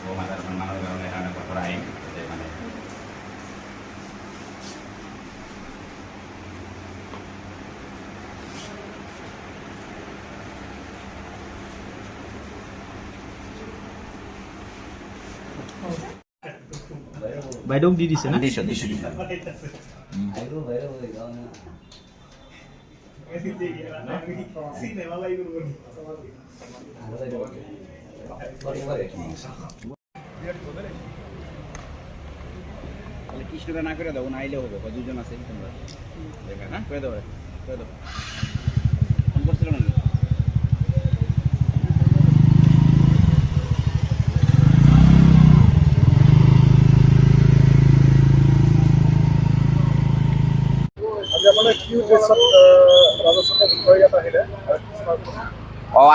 গোমাতাৰ সন্মানৰ কাৰণে এটা কঠোৰ আইন মানে বাইদেউক দি দিছে না? দিছোঁ কিছুটা না করে দাও, না আইলেও হবে, দুজন আছে তোমরা দেখা, হ্যাঁ করে দাও ফোন করছিল না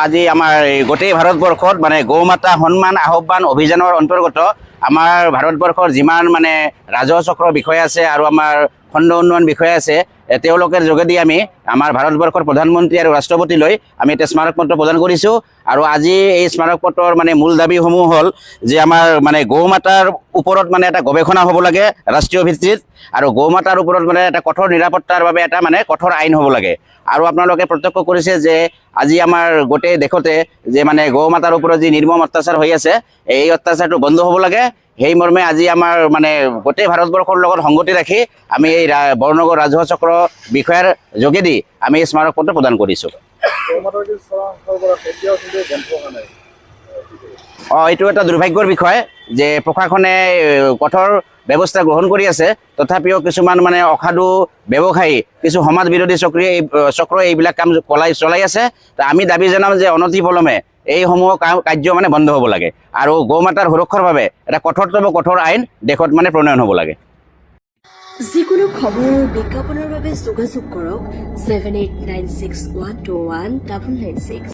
আজি আমাৰ গোটেই ভাৰতবৰ্ষত মানে গৌমাতা সন্মান আহ্বান অভিযানৰ অন্তৰ্গত আমাৰ ভাৰতবৰ্ষৰ যিমান মানে ৰাজহ চক্ৰ বিষয়া আছে আৰু আমাৰ খণ্ড উন্নয়ন বিষয়া আছে তেওঁলোকৰ যোগেদি আমি আমাৰ ভাৰতবৰ্ষৰ প্ৰধানমন্ত্ৰী আৰু ৰাষ্ট্ৰপতিলৈ আমি এটা স্মাৰক পত্ৰ প্ৰদান কৰিছোঁ। আৰু আজি এই স্মাৰক পত্ৰৰ মানে মূল দাবীসমূহ হ'ল যে আমাৰ মানে গৌমাতাৰ ওপৰত মানে এটা গৱেষণা হ'ব লাগে ৰাষ্ট্ৰীয় ভিত্তিত, আৰু গৌমাতাৰ ওপৰত মানে এটা কঠোৰ নিৰাপত্তাৰ বাবে এটা মানে কঠোৰ আইন হ'ব লাগে। আৰু আপোনালোকে প্ৰত্যক্ষ কৰিছে যে আজি আমাৰ গোটেই দেশতে যে মানে গৌমাতাৰ ওপৰত যি নিৰ্মম অত্যাচাৰ হৈ আছে, এই অত্যাচাৰটো বন্ধ হ'ব লাগে। সেই মৰ্মে আজি আমাৰ মানে গোটেই ভাৰতবৰ্ষৰ লগত সংগতি ৰাখি আমি এই বৰনগৰ ৰাজহুৱা চক্ৰ বিষয়াৰ যোগেদি আমি এই স্মাৰক পত্ৰ প্ৰদান কৰিছোঁ। এইটো এটা দুৰ্ভাগ্যৰ বিষয় যে প্ৰশাসনে কঠোৰ ব্যৱস্থা গ্ৰহণ কৰি আছে, তথাপিও কিছুমান মানে অসাধু ব্যৱসায়ী, কিছু সমাজ বিৰোধী চক্ৰই এইবিলাক কাম চলাই আছে। আমি দাবী জনাম যে অনতিপলমে এইসমূহ কাৰ্য মানে বন্ধ হ'ব লাগে, আৰু গৌমাতাৰ সুৰক্ষাৰ বাবে এটা কঠোৰতম কঠোৰ আইন দেশত মানে প্ৰণয়ন হ'ব লাগে। যিকোনো খবৰ আৰু বিজ্ঞাপনৰ বাবে যোগাযোগ কৰক 7896121996।